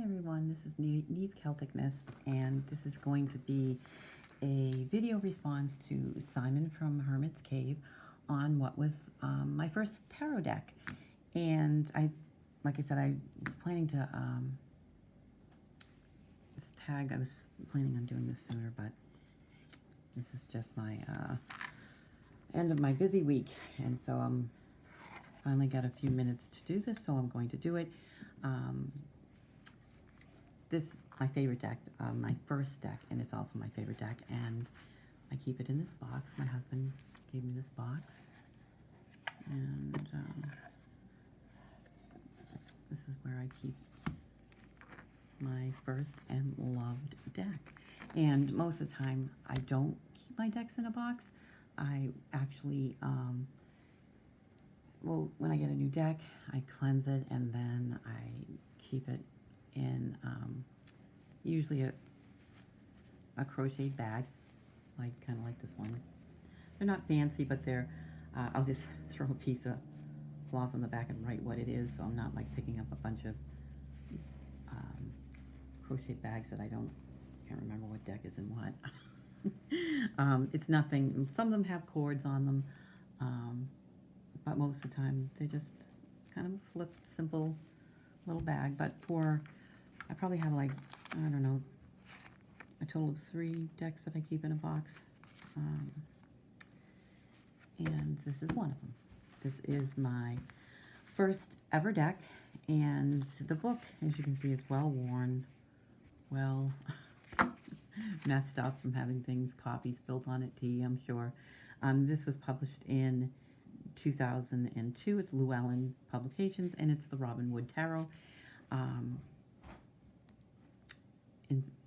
everyone, this is Neve Celtic Mist, and this is going to be a video response to Simon from Hermits Cave on what was my first tarot deck. And like I said, I was planning to I was planning on doing this sooner, but this is just my end of my busy week, and so I'm finally got a few minutes to do this, so I'm going to do it. This my favorite deck, my first deck, and it's also my favorite deck, and I keep it in this box. My husband gave me this box, and this is where I keep my first and loved deck. And most of the time I don't keep my decks in a box. I actually well, when I get a new deck, I cleanse it, and then I keep it in usually a crocheted bag, like kind of like this one. They're not fancy, but they're I'll just throw a piece of cloth on the back and write what it is, so I'm not like picking up a bunch of crocheted bags that can't remember what deck is in what. It's nothing. Some of them have cords on them, but most of the time they're just kind of a flip, simple little bag. But I probably have, like, I don't know, a total of 3 decks that I keep in a box, and this is one of them. This is my first ever deck, and the book, as you can see, is well worn, well messed up from having copies built on it, I'm sure. This was published in 2002. It's Llewellyn Publications, and it's the Robin Wood Tarot.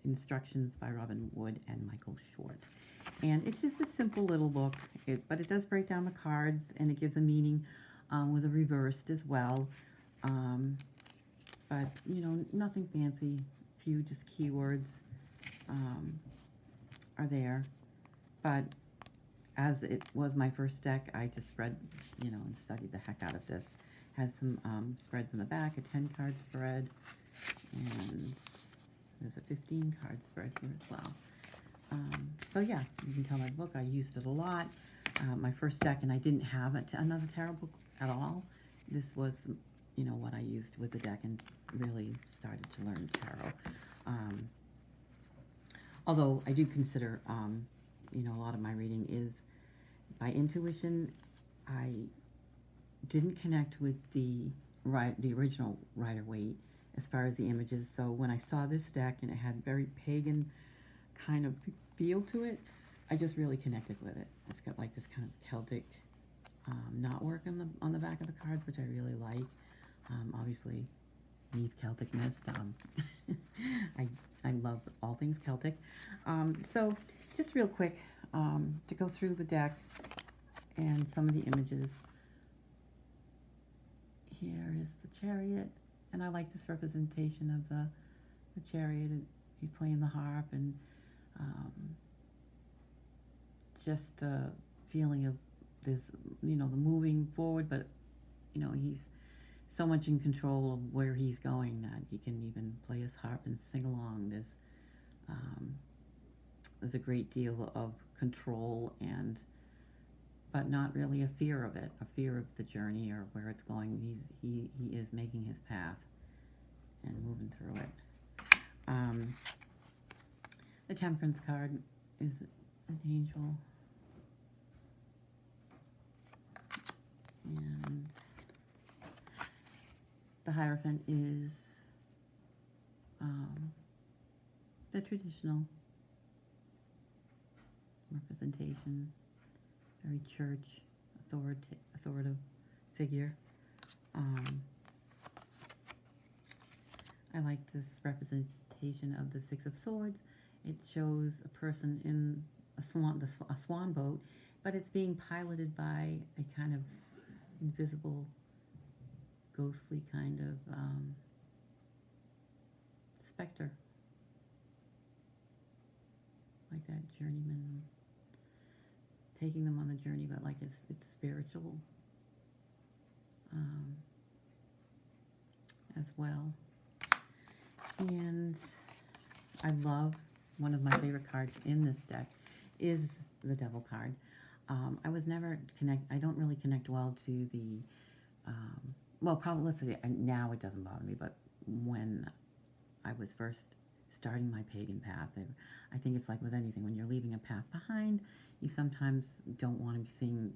Instructions by Robin Wood and Michael Short. And it's just a simple little book, but it does break down the cards, and it gives a meaning with a reversed as well. But, you know, nothing fancy. Few just keywords are there. But as it was my first deck, I just read, you know, and studied the heck out of this. Has some spreads in the back, a 10-card spread, and there's a 15-card spread here as well. So yeah, you can tell my book, I used it a lot. My first deck, and I didn't have another tarot book at all. This was, you know, what I used with the deck, and really started to learn tarot. Although I do consider, you know, a lot of my reading is by intuition. I didn't connect with the original Rider-Waite as far as the images. So when I saw this deck and it had very pagan kind of feel to it, I just really connected with it. It's got like this kind of Celtic knotwork on the back of the cards, which I really like. Obviously, Neve Celtic Mist. I love all things Celtic. So just real quick to go through the deck and some of the images. Here is the Chariot, and I like this representation of the Chariot. He's playing the harp, and just a feeling of this, you know, the moving forward, but, you know, he's so much in control of where he's going that he can even play his harp and sing along. There's a great deal of control, but not really a fear of it, a fear of the journey or where it's going. He is making his path and moving through it. The Temperance card is an angel, and the Hierophant is the traditional representation, very church, authoritative figure. I like this representation of the Six of Swords. It shows a person in a swan boat, but it's being piloted by a kind of invisible, ghostly kind of specter, like that journeyman taking them on the journey, but like it's spiritual as well. And I love, one of my favorite cards in this deck is the Devil card. I was never I don't really connect well to the, well, probably, let's say, now it doesn't bother me, but when I was first starting my pagan path, I think it's like with anything, when you're leaving a path behind, you sometimes don't want to be seeing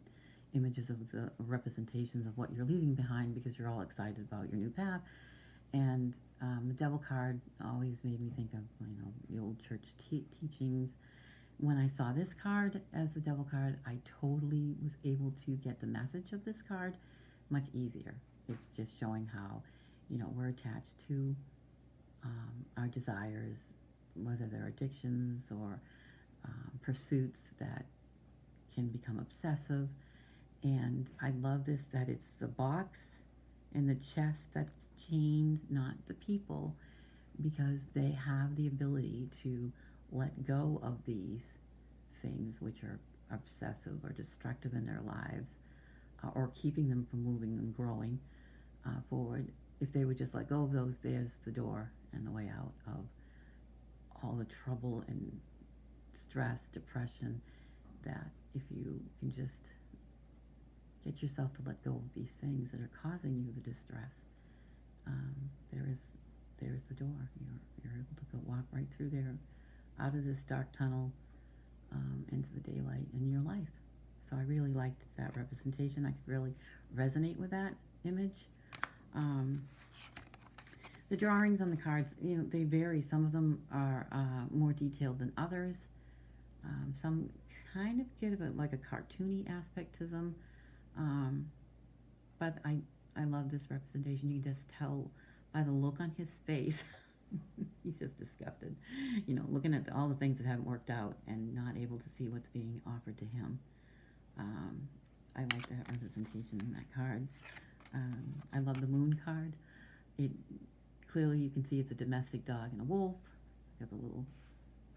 images of the representations of what you're leaving behind because you're all excited about your new path. And the Devil card always made me think of, the old church teachings. When I saw this card as the Devil card, I totally was able to get the message of this card much easier. It's just showing how, we're attached to our desires, whether they're addictions or pursuits that can become obsessive. And I love this, that it's the box and the chest that's chained, not the people, because they have the ability to let go of these things which are obsessive or destructive in their lives, or keeping them from moving and growing forward. If they would just let go of those, there's the door and the way out of all the trouble and stress, depression, that if you can just get yourself to let go of these things that are causing you the distress, there's the door. You're able to go walk right through there, out of this dark tunnel, into the daylight in your life. So I really liked that representation. I could really resonate with that image. The drawings on the cards, they vary. Some of them are more detailed than others. Some kind of get like a cartoony aspect to them. But I love this representation. You can just tell by the look on his face. He's just disgusted, looking at all the things that haven't worked out and not able to see what's being offered to him. I like that representation in that card. I love the Moon card. It clearly, you can see it's a domestic dog and a wolf. You have a little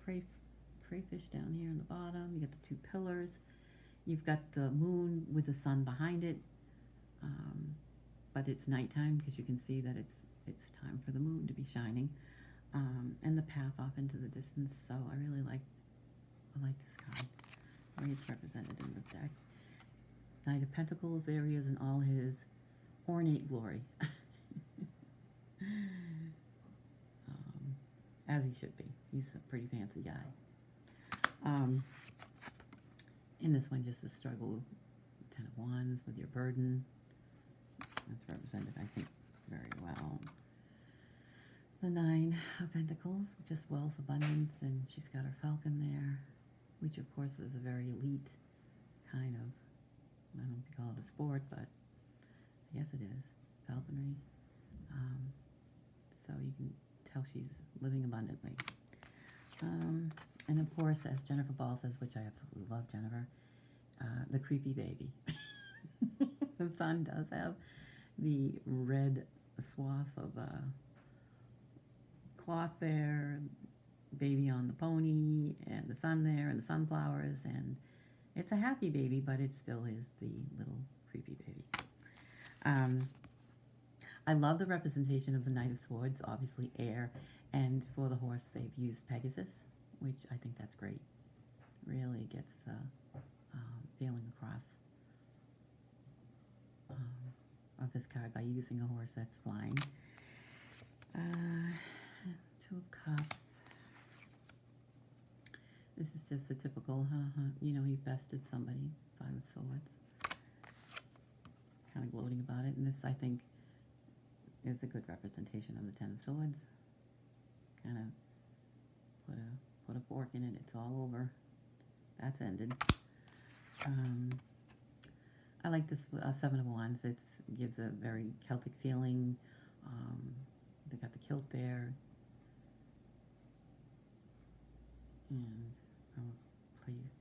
crayfish down here in the bottom. You got the two pillars. You've got the moon with the sun behind it, but it's nighttime because you can see that it's time for the moon to be shining, and the path off into the distance. So I really like this card. The way it's represented in the deck. Knight of Pentacles, there he is in all his ornate glory, as he should be. He's a pretty fancy guy. In this one, just the struggle, Ten of Wands with your burden. That's represented, I think, very well. The Nine of Pentacles, just wealth, abundance, and she's got her falcon there, which of course is a very elite kind of, I don't know if you call it a sport, but I guess it is, falconry. So you can tell she's living abundantly. And of course, as Jennifer Ball says, which I absolutely love Jennifer, the creepy baby. The sun does have the red swath of cloth there, baby on the pony, and the sun there, and the sunflowers, and it's a happy baby, but it still is the little creepy baby. I love the representation of the Knight of Swords, obviously air, and for the horse they've used Pegasus, which I think that's great. Really gets the feeling across of this card by using a horse that's flying. Two of Cups. This is just a typical, he bested somebody. Five of Swords. Kind of gloating about it. And this, I think, is a good representation of the Ten of Swords. Kind of put a fork in it. It's all over. That's ended. I like this Seven of Wands. It gives a very Celtic feeling. They got the kilt there. And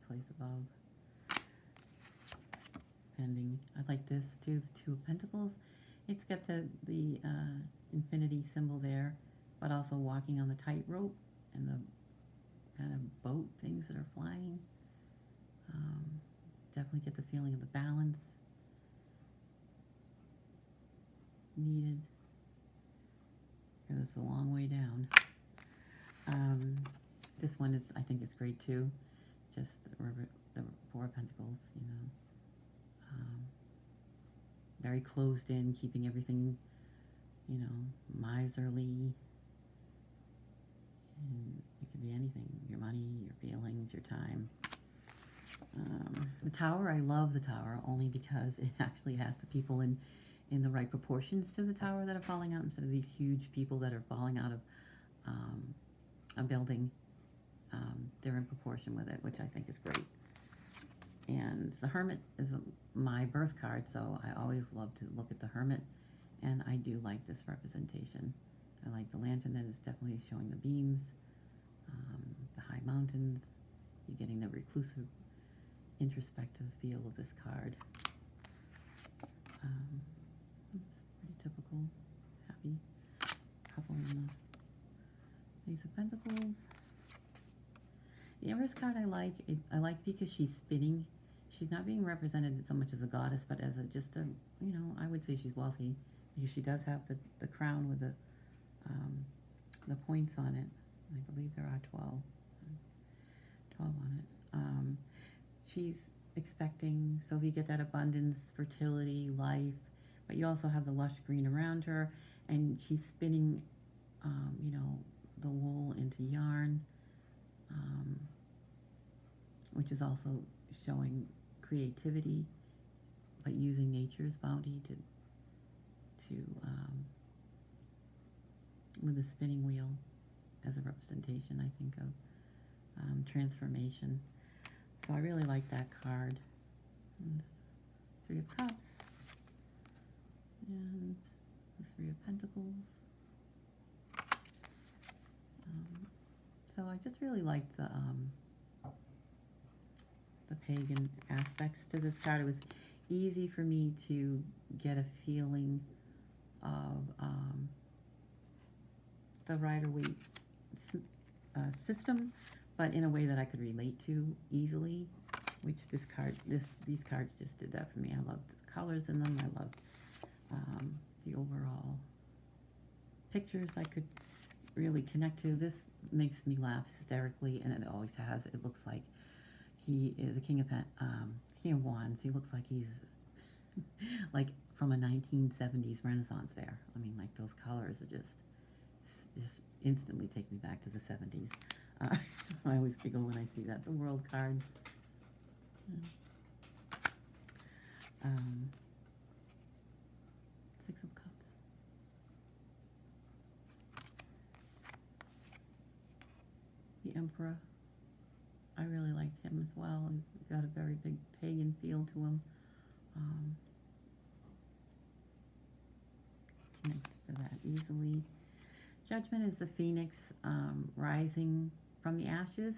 place above. Pending. I like this too, the Two of Pentacles. It's got the infinity symbol there, but also walking on the tightrope and the kind of boat things that are flying. Definitely get the feeling of the balance needed. it's a long way down. This one is, I think, is great too. Just the Four of Pentacles, you know. Very closed in, keeping everything, you know, miserly. And it could be anything, your money, your feelings, your time. The Tower, I love the Tower only because it actually has the people in the right proportions to the Tower that are falling out instead of these huge people that are falling out of a building. They're in proportion with it, which I think is great. And the Hermit is my birth card, so I always love to look at the Hermit, and I do like this representation. I like the lantern that is definitely showing the beams, the high mountains. You're getting the reclusive, introspective feel of this card. It's pretty typical. Happy couple in the Ace of Pentacles. The Empress card I like because she's spinning. She's not being represented so much as a goddess, but as just a, you know, I would say she's wealthy because she does have the crown with the points on it. I believe there are 12 on it. She's expecting, so you get that abundance, fertility, life, but you also have the lush green around her, and she's spinning, you know, the wool into yarn, which is also showing creativity, but using nature's bounty to with the spinning wheel as a representation, I think, of transformation. So I really like that card. And Three of Cups and the Three of Pentacles. So I just really like the pagan aspects to this card. It was easy for me to get a feeling of the Rider-Waite system, but in a way that I could relate to easily, which these cards just did that for me. I loved the colors in them. I loved the overall pictures I could really connect to. This makes me laugh hysterically, and it always has. It looks like he is the King of Wands. He looks like he's like from a 1970s Renaissance fair. I mean, like those colors are just instantly take me back to the 70s. I always giggle when I see that. The World card. Six of Cups. The Emperor. I really liked him as well. He's got a very big pagan feel to him. Connect to that easily. Judgment is the phoenix rising from the ashes,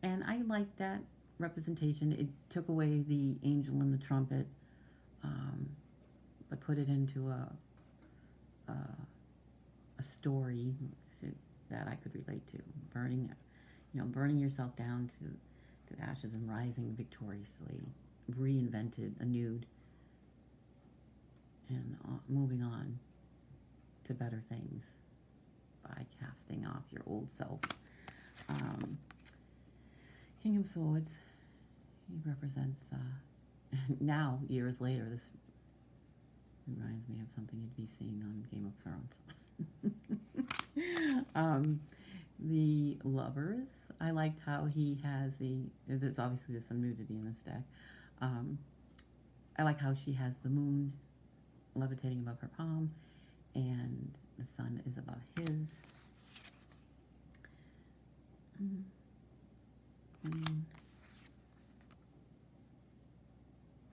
and I like that representation. It took away the angel and the trumpet, but put it into a story that I could relate to. Burning yourself down to ashes and rising victoriously, reinvented, renewed, and moving on to better things by casting off your old self. King of Swords, he represents, now, years later, this reminds me of something you'd be seeing on Game of Thrones. The Lovers, I liked how he has there's obviously some nudity in this deck. I like how she has the moon levitating above her palm, and the sun is above his.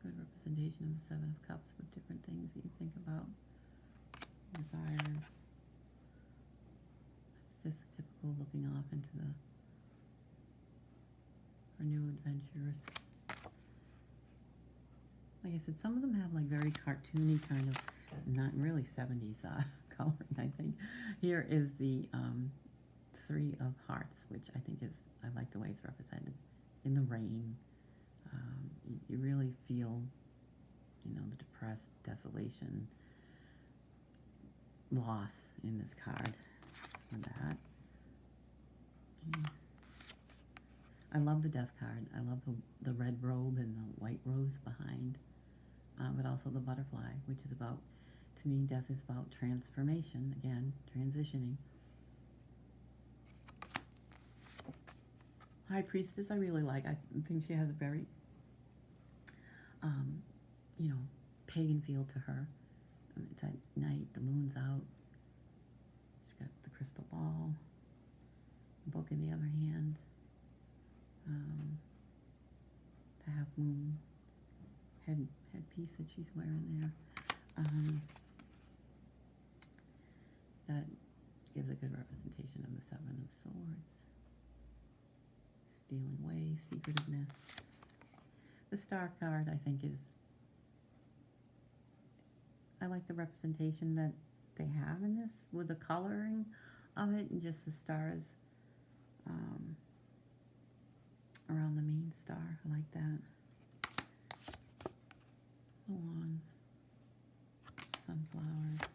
Good representation of the Seven of Cups with different things that you think about. Desires. It's just typical looking off into for new adventures. Like I said, some of them have like very cartoony kind of, not really 70s coloring, I think. Here is the Three of Hearts, which I think is, I like the way it's represented. In the rain, you really feel, the depressed, desolation, loss in this card. for that. Yes. I love the death card. I love the red robe and the white rose behind, but also the butterfly, which is about, to me, death is about transformation, again, transitioning. High Priestess, I really like. I think she has a very, you know, pagan feel to her. It's at night, the moon's out. She's got the crystal ball, the book in the other hand. The half moon headpiece that she's wearing there. That gives a good representation of the Seven of Swords. Stealing away, secretiveness. The Star card, I think, is, I like the representation that they have in this with the coloring of it and just the stars around the main star. I like that. The wands, sunflowers.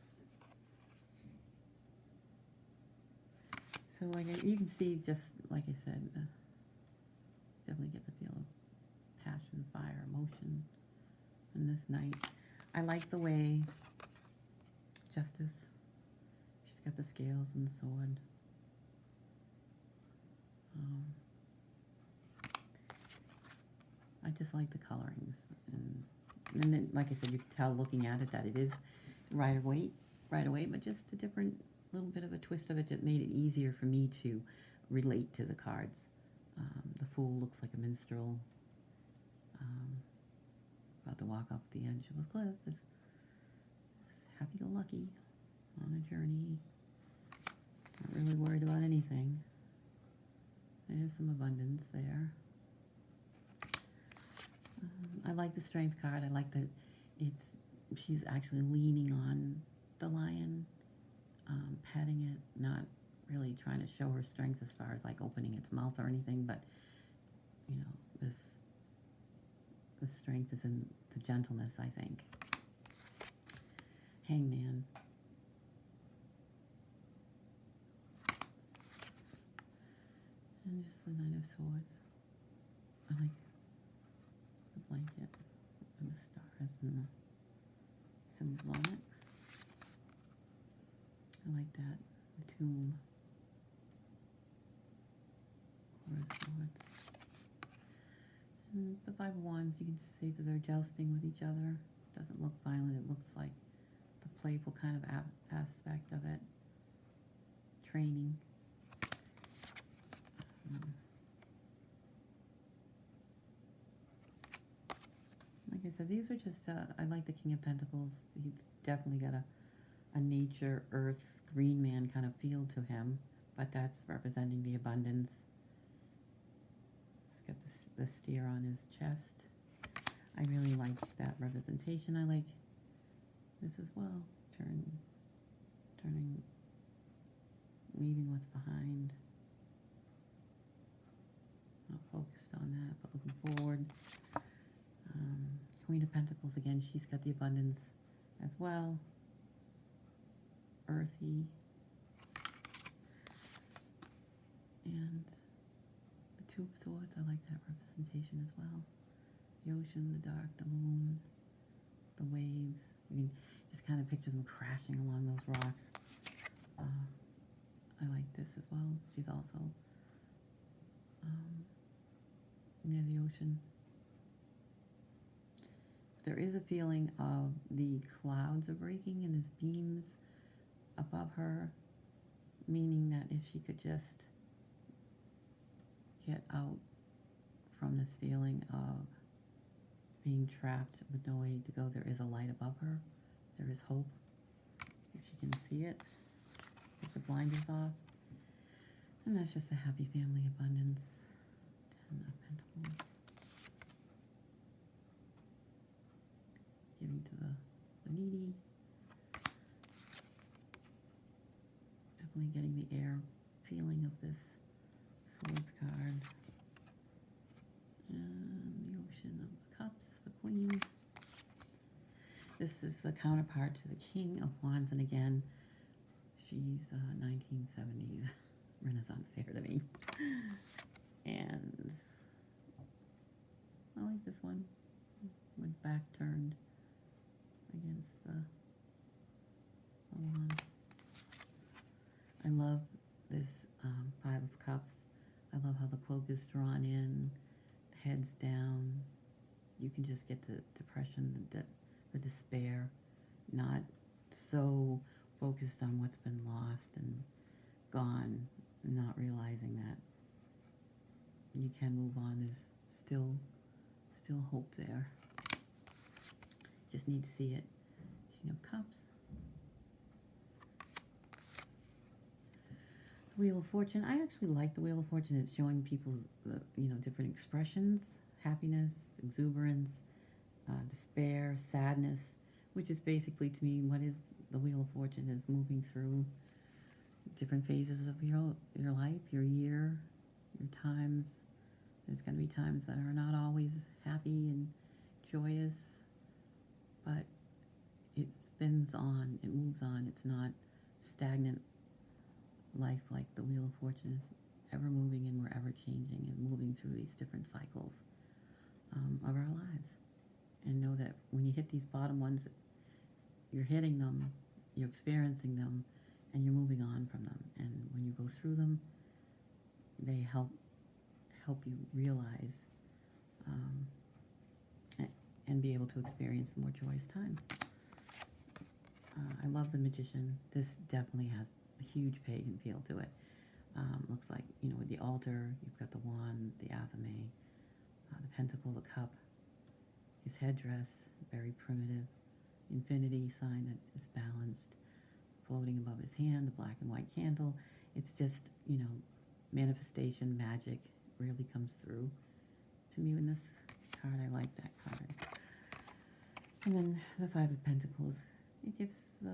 So like you can see, just like I said, definitely get the feel of passion, fire, emotion in this night. I like the way Justice, she's got the scales and the sword. I just like the colorings, and then, like I said, you can tell looking at it that it is right away, but just a different little bit of a twist of it that made it easier for me to relate to the cards. The Fool looks like a minstrel, about to walk off the edge of a cliff. Is happy-go-lucky on a journey, not really worried about anything. There's some abundance there. I like the Strength card. I like that she's actually leaning on the lion, petting it, not really trying to show her strength as far as like opening its mouth or anything, but you know, the strength is in the gentleness, I think. Hangman. And just the Knight of Swords. I like the blanket and the stars and the symbol on it. I like that. The tomb. Four of Swords. And the Five of Wands, you can just see that they're jousting with each other. It doesn't look violent. It looks like the playful kind of aspect of it. Training. Like I said, these are just, I like the King of Pentacles. He's definitely got a nature, earth, green man kind of feel to him, but that's representing the abundance. He's got the steer on his chest. I really like that representation. I like this as well. Turning, leaving what's behind. Not focused on that, but looking forward. Queen of Pentacles, again, she's got the abundance as well. Earthy. And the Two of Swords, I like that representation as well. The ocean, the dark, the moon, the waves. I mean, just kind of picture them crashing along those rocks. I like this as well. She's also near the ocean. There is a feeling of the clouds are breaking and there's beams above her, meaning that if she could just get out from this feeling of being trapped with no way to go, there is a light above her. There is hope. If she can see it, take the blinders off. And that's just a happy family abundance. Ten of Pentacles. Giving to the needy. Definitely getting the air feeling of this Swords card. And the Ocean of the Cups, the Queen. This is the counterpart to the King of Wands, and again, She's 1970s Renaissance fair to me. And I like this one with back turned against the wands. I love this Five of Cups. I love how the cloak is drawn in, the head's down. You can just get the depression, the despair, not so focused on what's been lost and gone, not realizing that you can move on. There's still hope there. Just need to see it. King of Cups. The Wheel of Fortune. I actually like the Wheel of Fortune. It's showing people's, different expressions: happiness, exuberance, despair, sadness, which is basically, to me, what is the Wheel of Fortune, is moving through different phases of your life, your year, your times. There's going to be times that are not always happy and joyous, but it spins on, it moves on. It's not stagnant life like the Wheel of Fortune is ever moving, and we're ever changing and moving through these different cycles of our lives. And know that when you hit these bottom ones, you're hitting them, you're experiencing them, and you're moving on from them. And when you go through them, they help you realize and be able to experience more joyous times. I love the Magician. This definitely has a huge pagan feel to it. Looks like, with the altar, you've got the wand, the athame, the pentacle, the cup, his headdress, very primitive, infinity sign that is balanced, floating above his hand, the black and white candle. It's just, manifestation, magic really comes through to me in this card. I like that card. And then the Five of Pentacles. It gives the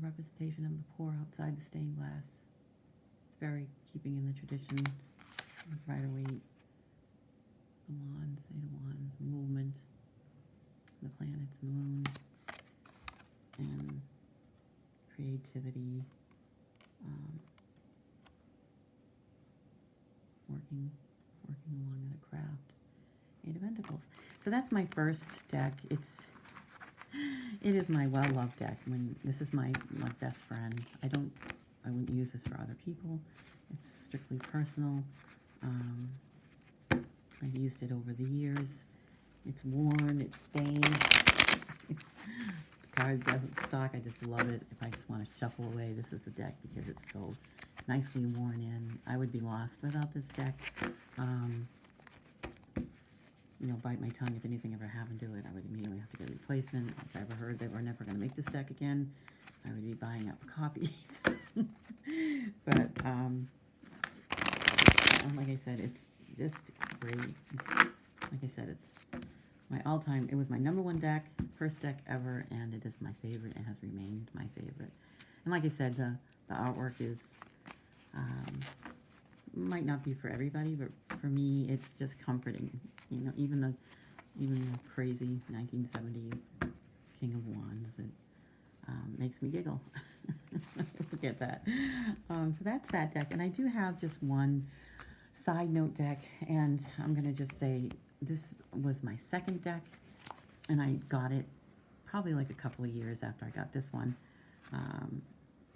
representation of the poor outside the stained glass. It's very keeping in the tradition of Rider-Waite. The wands, Eight of Wands, movement, the planets, the moon, and creativity, working along in a craft. Eight of Pentacles. So that's my first deck. It is my well-loved deck. This is my best friend. I wouldn't use this for other people. It's strictly personal. I've used it over the years. It's worn, it's stained. The card doesn't stock. I just love it. If I just want to shuffle away, this is the deck because it's so nicely worn in. I would be lost without this deck. Bite my tongue if anything ever happened to it. I would immediately have to get a replacement. If I ever heard they were never going to make this deck again, I would be buying up copies. But like I said, it's just great. Like I said, it's my all-time. It was my #1 deck, first deck ever, and it is my favorite. It has remained my favorite. And like I said, the artwork is might not be for everybody, but for me, it's just comforting. Even the crazy 1970 King of Wands, it makes me giggle. Forget that. So that's that deck. And I do have just one side note deck, and I'm going to just say this was my second deck, and I got it probably like a couple of years after I got this one.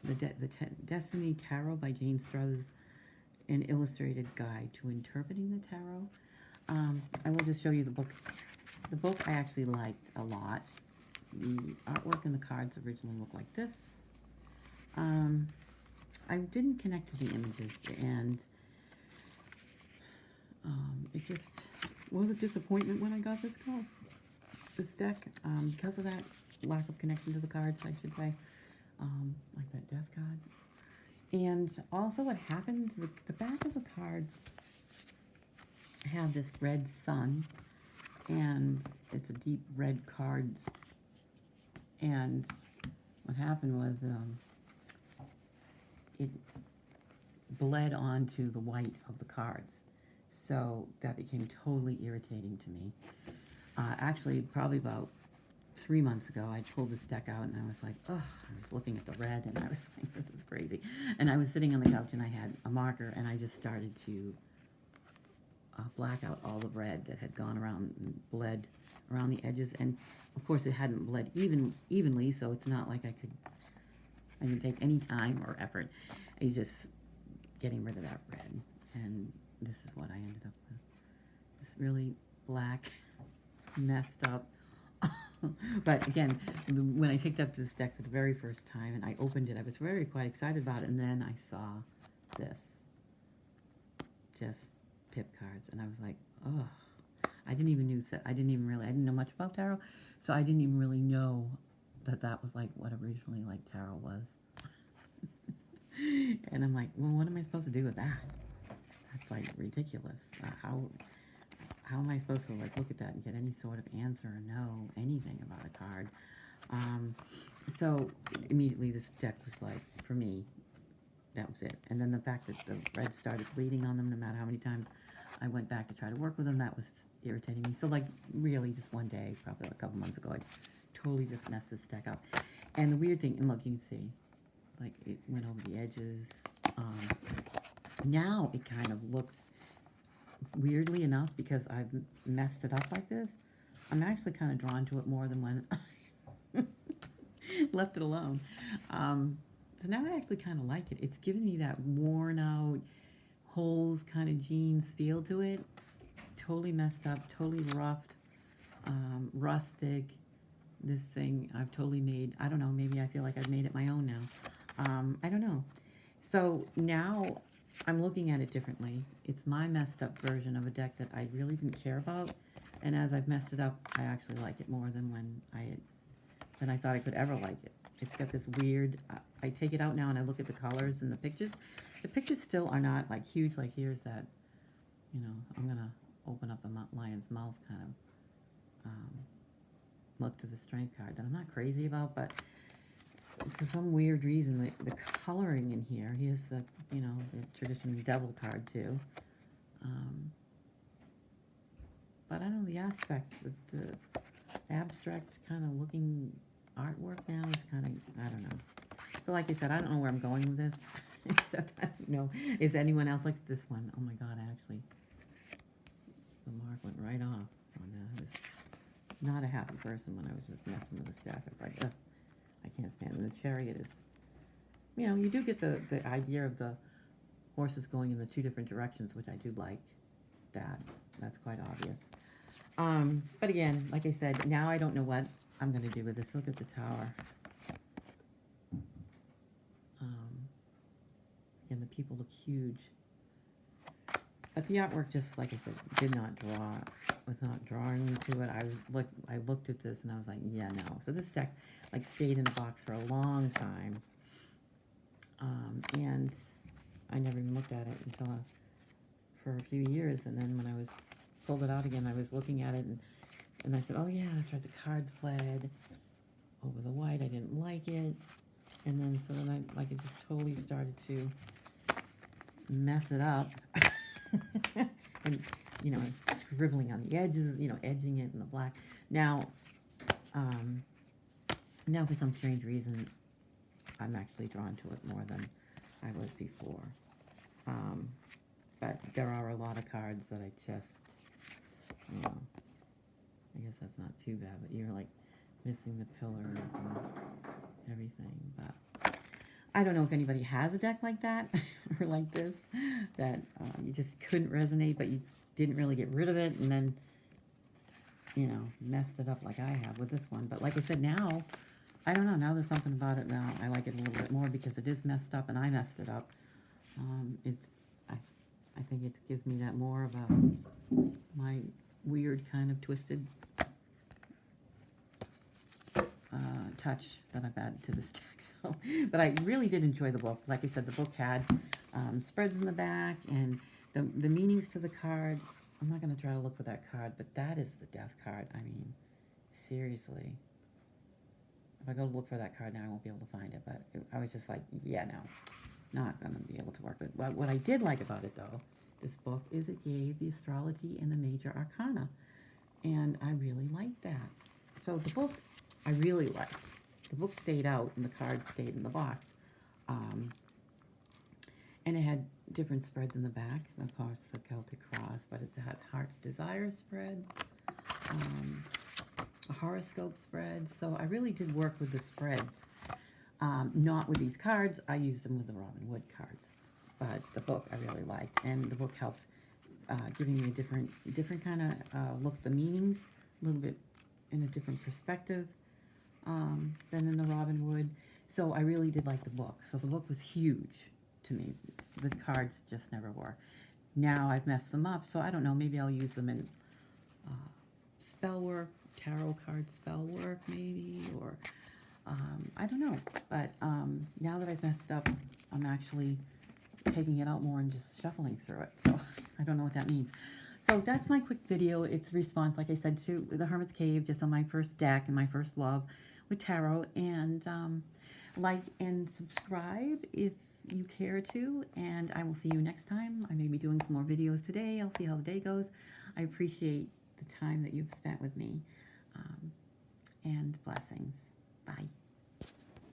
The Destiny Tarot by Jane Struthers, an illustrated guide to interpreting the tarot. I will just show you the book. The book I actually liked a lot. The artwork and the cards originally look like this. I didn't connect to the images, and it just was a disappointment when I got this deck, because of that lack of connection to the cards, I should say, like that death card. And also what happens, the back of the cards have this red sun, and it's a deep red card, and what happened was it bled onto the white of the cards, so that became totally irritating to me. Actually, probably about 3 months ago, I pulled this deck out and I was like, ugh, I was looking at the red and I was like, this is crazy. And I was sitting on the couch and I had a marker and I just started to black out all the red that had gone around and bled around the edges. And of course it hadn't bled evenly, so it's not like I didn't take any time or effort. It's just getting rid of that red. And this is what I ended up with. This really black, messed up. But again, when I picked up this deck for the very first time and I opened it, I was quite excited about it. And then I saw this, just pip cards, and I was like, oh, I didn't know much about tarot, so I didn't even really know that was like what originally like tarot was. And I'm like, well, what am I supposed to do with that? That's like ridiculous. How am I supposed to like look at that and get any sort of answer or know anything about a card? So immediately this deck was like, for me, that was it. And then the fact that the red started bleeding on them no matter how many times I went back to try to work with them, that was irritating me. So like really just one day, probably a couple months ago, I totally just messed this deck up. And the weird thing, and look, you can see, like it went over the edges. Now it kind of looks, weirdly enough, because I've messed it up like this, I'm actually kind of drawn to it more than when I left it alone. So now I actually kind of like it. It's giving me that worn out, holes kind of jeans feel to it. Totally messed up, totally roughed, rustic. This thing I've totally made, I don't know, maybe I feel like I've made it my own now. I don't know. So now I'm looking at it differently. It's my messed up version of a deck that I really didn't care about. And as I've messed it up, I actually like it more than than I thought I could ever like it. It's got this weird, I take it out now and I look at the colors and the pictures. The pictures still are not like huge, like here's that, you know, I'm going to open up the lion's mouth kind of look to the strength card that I'm not crazy about, but for some weird reason, the coloring in here, here's the, you know, the traditional devil card too. But I don't know, the aspect, the abstract kind of looking artwork now is kind of, I don't know. So like I said, I don't know where I'm going with this, except I don't know. Is anyone else like this one? Oh my God, the mark went right off on that. I was not a happy person when I was just messing with the stack. I was like, ugh, I can't stand it. The chariot is, you know, you do get the idea of the horses going in the two different directions, which I do like that. That's quite obvious. But again, like I said, now I don't know what I'm going to do with this. Look at the tower. Again, the people look huge. But the artwork, just like I said, was not drawing me to it. I looked at this and I was like, yeah, no. So this deck like stayed in the box for a long time. And I never even looked at it until for a few years. And then when I pulled it out again, I was looking at it and I said, oh yeah, that's right, the cards bled over the white. I didn't like it. And then so then it just totally started to mess it up. And, you know, it's scribbling on the edges, you know, edging it in the black. Now for some strange reason, I'm actually drawn to it more than I was before. But there are a lot of cards that I just, you know, I guess that's not too bad, but you're like missing the pillars and everything. But I don't know if anybody has a deck like that or like this, that you just couldn't resonate, but you didn't really get rid of it, and then, you know, messed it up like I have with this one. But like I said, now, I don't know, now there's something about it now. I like it a little bit more because it is messed up and I messed it up. I think it gives me that more of my weird kind of twisted touch that I've added to this deck. So, but I really did enjoy the book. Like I said, the book had spreads in the back and the meanings to the card. I'm not going to try to look for that card, but that is the death card. I mean, seriously. If I go to look for that card now, I won't be able to find it. But I was just like, yeah, no, not going to be able to work with it. But what I did like about it, though, this book, is it gave the astrology and the major arcana. And I really liked that. So the book I really liked. The book stayed out and the cards stayed in the box. And it had different spreads in the back. Of course, the Celtic Cross, but it had Heart's Desire spread, a horoscope spread. So I really did work with the spreads. Not with these cards. I used them with the Robin Wood cards. But the book I really liked. And the book helped giving me a different kind of look at the meanings, a little bit in a different perspective than in the Robin Wood. So I really did like the book. So the book was huge to me. The cards just never were. Now I've messed them up, so I don't know. Maybe I'll use them in spell work, tarot card spell work, maybe, or I don't know. But now that I've messed up, I'm actually taking it out more and just shuffling through it. So I don't know what that means. So that's my quick video. It's a response, like I said, to the Hermit's Cave, just on my first deck and my first love with tarot. And like and subscribe if you care to, and I will see you next time. I may be doing some more videos today. I'll see how the day goes. I appreciate the time that you've spent with me, and blessings.